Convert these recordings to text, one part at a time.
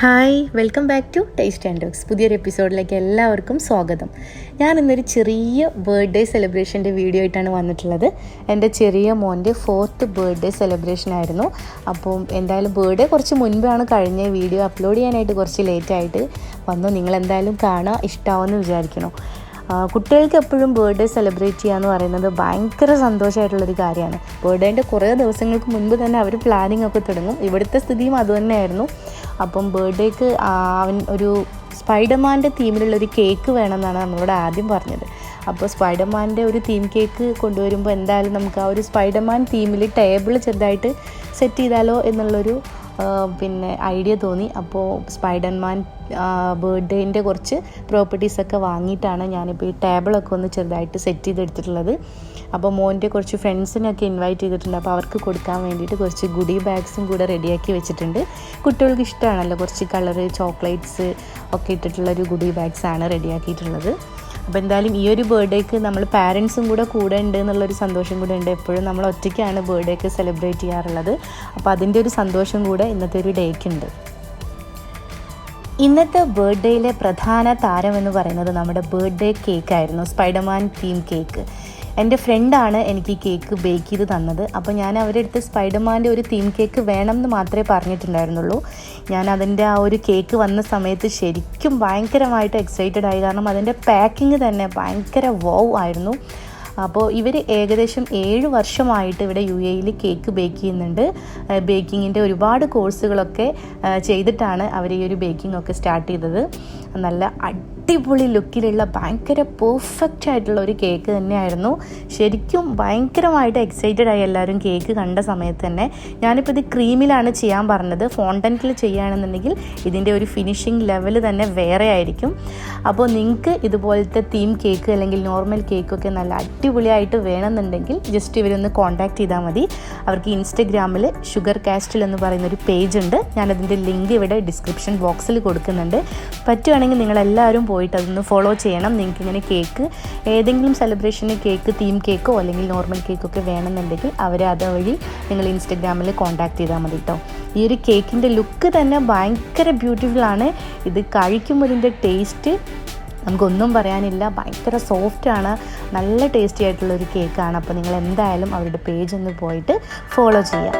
Hi, welcome back to taste and talks. പുതിയൊരു എപ്പിസോഡിലേക്ക് എല്ലാവർക്കും സ്വാഗതം. ഞാൻ ഇന്നൊരു ചെറിയ ബർത്ത്ഡേ സെലിബ്രേഷൻ്റെ വീഡിയോ ആയിട്ടാണ് വന്നിട്ടുള്ളത്. എൻ്റെ ചെറിയ മോൻ്റെ 4th ബർത്ത്ഡേ സെലിബ്രേഷൻ ആയിരുന്നു. അപ്പം എന്തായാലും ബർത്ത്ഡേ കുറച്ച് മുൻപാണ് കഴിഞ്ഞ വീഡിയോ അപ്ലോഡ് ചെയ്യാനായിട്ട് കുറച്ച് ലേറ്റായിട്ട് വന്നു. നിങ്ങളെന്തായാലും കാണാൻ ഇഷ്ടമാവുമെന്ന് വിചാരിക്കണം. കുട്ടികൾക്ക് എപ്പോഴും ബർത്ത്ഡേ സെലിബ്രേറ്റ് ചെയ്യുക എന്ന് പറയുന്നത് ഭയങ്കര സന്തോഷമായിട്ടുള്ളൊരു കാര്യമാണ്. ബർത്ത്ഡേൻ്റെ കുറേ ദിവസങ്ങൾക്ക് മുൻപ് തന്നെ അവർ പ്ലാനിങ് ഒക്കെ തുടങ്ങും. ഇവിടുത്തെ സ്ഥിതിയും അതുതന്നെയായിരുന്നു. അപ്പം ബർത്ത്ഡേക്ക് അവൻ ഒരു സ്പൈഡർമാൻ്റെ തീമിലുള്ളൊരു കേക്ക് വേണമെന്നാണ് നമ്മളോട് ആദ്യം പറഞ്ഞത്. അപ്പോൾ സ്പൈഡർമാൻ്റെ ഒരു തീം കേക്ക് കൊണ്ടുവരുമ്പോൾ എന്തായാലും നമുക്ക് ആ ഒരു സ്പൈഡർമാൻ തീമിൽ ടേബിൾ ചെറുതായിട്ട് സെറ്റ് ചെയ്താലോ എന്നുള്ളൊരു ഐഡിയ തോന്നി. അപ്പോൾ സ്പൈഡർമാൻ ബർത്ത്ഡേൻ്റെ കുറച്ച് പ്രോപ്പർട്ടീസൊക്കെ വാങ്ങിയിട്ടാണ് ഞാനിപ്പോൾ ഈ ടേബിളൊക്കെ ഒന്ന് ചെറുതായിട്ട് സെറ്റ് ചെയ്തെടുത്തിട്ടുള്ളത്. അപ്പോൾ മോൻ്റെ കുറച്ച് ഫ്രണ്ട്സിനൊക്കെ ഇൻവൈറ്റ് ചെയ്തിട്ടുണ്ട്. അപ്പോൾ അവർക്ക് കൊടുക്കാൻ വേണ്ടിയിട്ട് കുറച്ച് ഗുഡി ബാഗ്സും കൂടെ റെഡിയാക്കി വെച്ചിട്ടുണ്ട്. കുട്ടികൾക്ക് ഇഷ്ടമാണല്ലോ കുറച്ച് കളറ് ചോക്ലേറ്റ്സ് ഒക്കെ ഇട്ടിട്ടുള്ളൊരു ഗുഡി ബാഗ്സാണ് റെഡിയാക്കിയിട്ടുള്ളത്. അപ്പോൾ എന്തായാലും ഈ ഒരു ബർത്ത്ഡേക്ക് നമ്മൾ പാരൻസും കൂടെ ഉണ്ട് എന്നുള്ളൊരു സന്തോഷം കൂടെ ഉണ്ട്. എപ്പോഴും നമ്മൾ ഒറ്റയ്ക്കാണ് ബർത്ത്ഡേക്ക് സെലിബ്രേറ്റ് ചെയ്യാറുള്ളത്. അപ്പോൾ അതിൻ്റെ ഒരു സന്തോഷം കൂടെ ഇന്നത്തെ ഒരു ഡേക്കുണ്ട്. ഇന്നത്തെ ബർത്ത്ഡേയിലെ പ്രധാന താരമെന്ന് പറയുന്നത് നമ്മുടെ ബർത്ത്ഡേ കേക്കായിരുന്നു, സ്പൈഡർമാൻ തീം കേക്ക്. എൻ്റെ ഫ്രണ്ടാണ് എനിക്ക് ഈ കേക്ക് ബേക്ക് ചെയ്ത് തന്നത്. അപ്പോൾ ഞാൻ അവരുടെ അടുത്ത് സ്പൈഡർമാൻ്റെ ഒരു തീം കേക്ക് വേണം എന്ന് മാത്രമേ പറഞ്ഞിട്ടുണ്ടായിരുന്നുള്ളൂ. ഞാൻ അതിൻ്റെ ആ ഒരു കേക്ക് വന്ന സമയത്ത് ശരിക്കും ഭയങ്കരമായിട്ട് എക്സൈറ്റഡ് ആയി. കാരണം അതിൻ്റെ പാക്കിങ് തന്നെ ഭയങ്കര വൗ ആയിരുന്നു. അപ്പോൾ ഇവർ ഏകദേശം 7 വർഷമായിട്ട് ഇവിടെ UAE കേക്ക് ബേക്ക് ചെയ്യുന്നുണ്ട്. ബേക്കിങ്ങിൻ്റെ ഒരുപാട് കോഴ്സുകളൊക്കെ ചെയ്തിട്ടാണ് അവർ ഈ ഒരു ബേക്കിംഗ് ഒക്കെ സ്റ്റാർട്ട് ചെയ്തത്. നല്ല അടിപൊളി ലുക്കിലുള്ള ഭയങ്കര പെർഫെക്റ്റ് ആയിട്ടുള്ള ഒരു കേക്ക് തന്നെയായിരുന്നു. ശരിക്കും ഭയങ്കരമായിട്ട് എക്സൈറ്റഡ് ആയി എല്ലാവരും കേക്ക് കണ്ട സമയത്ത് തന്നെ. ഞാനിപ്പോൾ ഇത് ക്രീമിലാണ് ചെയ്യാൻ പറഞ്ഞത്. ഫോണ്ടൻറ്റിൽ ചെയ്യുകയാണെന്നുണ്ടെങ്കിൽ ഇതിൻ്റെ ഒരു ഫിനിഷിങ് ലെവൽ തന്നെ വേറെ ആയിരിക്കും. അപ്പോൾ നിങ്ങൾക്ക് ഇതുപോലത്തെ തീം കേക്ക് അല്ലെങ്കിൽ നോർമൽ കേക്കൊക്കെ നല്ല അടിപൊളിയായിട്ട് വേണമെന്നുണ്ടെങ്കിൽ ജസ്റ്റ് ഇവരൊന്ന് കോൺടാക്റ്റ് ചെയ്താൽ മതി. അവർക്ക് ഇൻസ്റ്റഗ്രാമിൽ ഷുഗർ കാസ്റ്റിൽ എന്ന് പറയുന്നൊരു പേജ് ഉണ്ട്. ഞാനതിൻ്റെ ലിങ്ക് ഇവിടെ ഡിസ്ക്രിപ്ഷൻ ബോക്സിൽ കൊടുക്കുന്നുണ്ട്. പറ്റുകയാണെങ്കിൽ നിങ്ങളെല്ലാവരും പോയിട്ട് അതൊന്ന് ഫോളോ ചെയ്യണം. നിങ്ങൾക്കിങ്ങനെ കേക്ക് ഏതെങ്കിലും സെലിബ്രേഷന് കേക്ക് തീം കേക്കോ അല്ലെങ്കിൽ നോർമൽ കേക്കൊക്കെ വേണമെന്നുണ്ടെങ്കിൽ അവരെ അതുവഴി നിങ്ങൾ ഇൻസ്റ്റഗ്രാമിൽ കോൺടാക്റ്റ് ചെയ്താൽ മതി കേട്ടോ. ഈ ഒരു കേക്കിൻ്റെ ലുക്ക് തന്നെ ഭയങ്കര ബ്യൂട്ടിഫുള്ളാണ്. ഇത് കഴിക്കുമ്പോൾ ഇതിൻ്റെ ടേസ്റ്റ് നമുക്കൊന്നും പറയാനില്ല. ഭയങ്കര സോഫ്റ്റാണ്, നല്ല ടേസ്റ്റി ആയിട്ടുള്ളൊരു കേക്കാണ്. അപ്പോൾ നിങ്ങൾ എന്തായാലും അവരുടെ പേജ് ഒന്ന് പോയിട്ട് ഫോളോ ചെയ്യാം.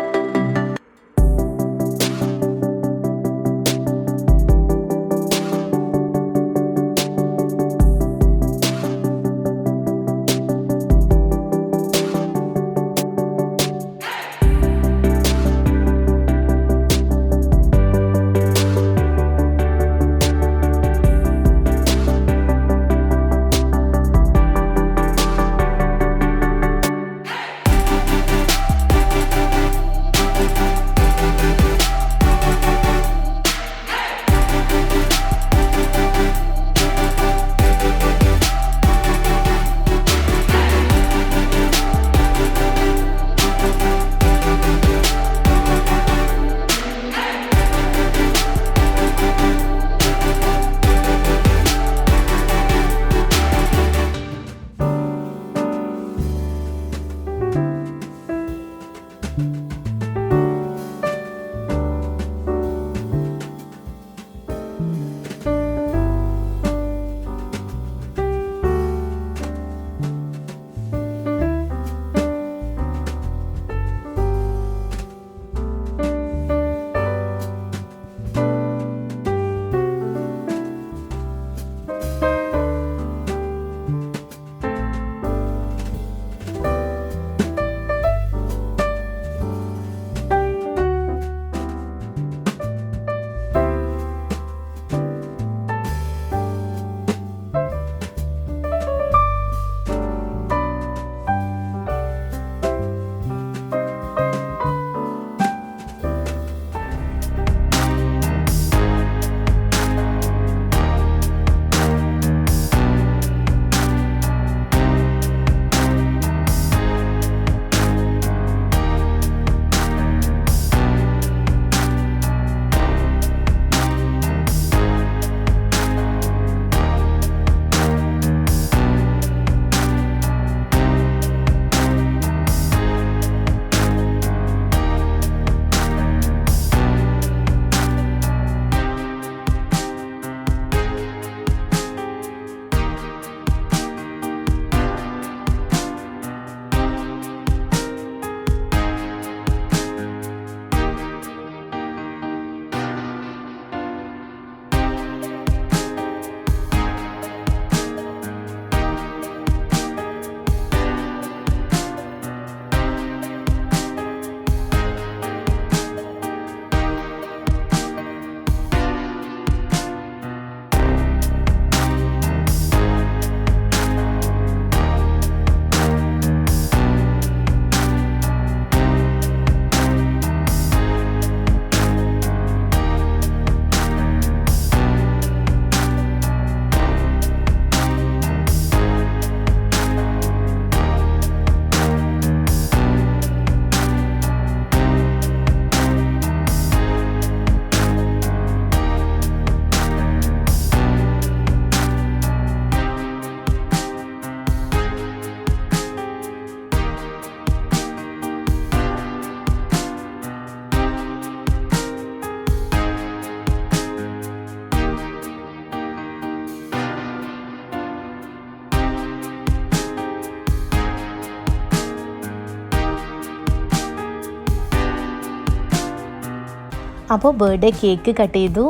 അപ്പോൾ ബർത്ത്ഡേ കേക്ക് കട്ട് ചെയ്തു,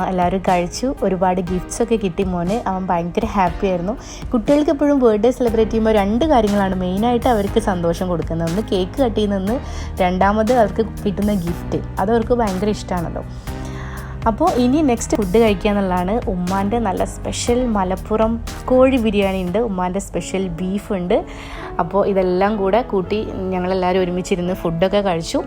എല്ലാവരും കഴിച്ചു, ഒരുപാട് ഗിഫ്റ്റ്സൊക്കെ കിട്ടി മോനെ. അവൻ ഭയങ്കര ഹാപ്പി ആയിരുന്നു. കുട്ടികൾക്ക് എപ്പോഴും ബർത്ത്ഡേ സെലിബ്രേറ്റ് ചെയ്യുമ്പോൾ 2 കാര്യങ്ങളാണ് മെയിനായിട്ട് അവർക്ക് സന്തോഷം കൊടുക്കുന്നത്. ഒന്ന് കേക്ക് കട്ട് ചെയ്യുന്നതെന്ന്, രണ്ടാമത് അവർക്ക് കിട്ടുന്ന ഗിഫ്റ്റ്, അതവർക്ക് ഭയങ്കര ഇഷ്ടമാണല്ലോ. അപ്പോൾ ഇനി നെക്സ്റ്റ് ഫുഡ് കഴിക്കുക എന്നുള്ളതാണ്. ഉമ്മാൻ്റെ നല്ല സ്പെഷ്യൽ മലപ്പുറം കോഴി ബിരിയാണി ഉണ്ട്, ഉമ്മാൻ്റെ സ്പെഷ്യൽ ബീഫ് ഉണ്ട്. അപ്പോൾ ഇതെല്ലാം കൂടെ കൂട്ടി ഞങ്ങളെല്ലാവരും ഒരുമിച്ചിരുന്ന് ഫുഡൊക്കെ കഴിച്ചു.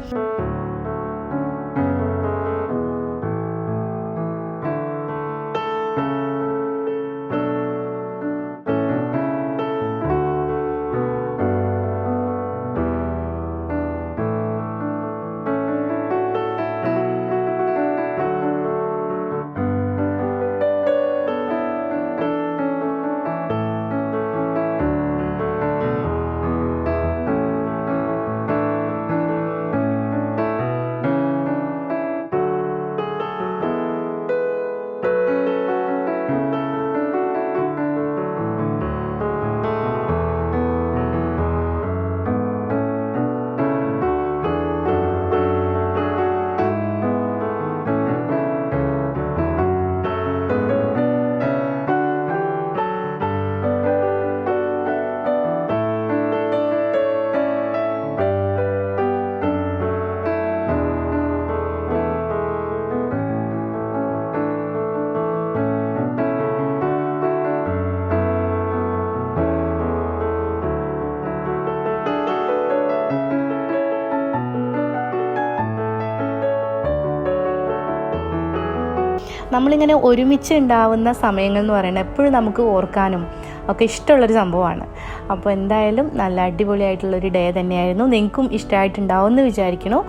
നമ്മളിങ്ങനെ ഒരുമിച്ച് ഉണ്ടാവുന്ന സമയങ്ങൾ എന്ന് പറയുന്നത് എപ്പോഴും നമുക്ക് ഓർക്കാനും ഒക്കെ ഇഷ്ടമുള്ളൊരു സംഭവമാണ്. അപ്പോൾ എന്തായാലും നല്ല അടിപൊളിയായിട്ടുള്ളൊരു ഡേ തന്നെയായിരുന്നു. നിങ്ങൾക്കും ഇഷ്ടമായിട്ടുണ്ടാവുമെന്ന് വിചാരിക്കണു.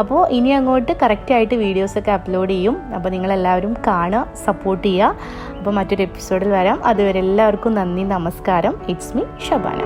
അപ്പോൾ ഇനി അങ്ങോട്ട് കറക്റ്റായിട്ട് വീഡിയോസൊക്കെ അപ്ലോഡ് ചെയ്യും. അപ്പോൾ നിങ്ങളെല്ലാവരും കാണുക, സപ്പോർട്ട് ചെയ്യുക. അപ്പോൾ മറ്റൊരു എപ്പിസോഡിൽ വരാം. അതുവരെ എല്ലാവർക്കും നന്ദി, നമസ്കാരം. It's me Shabana.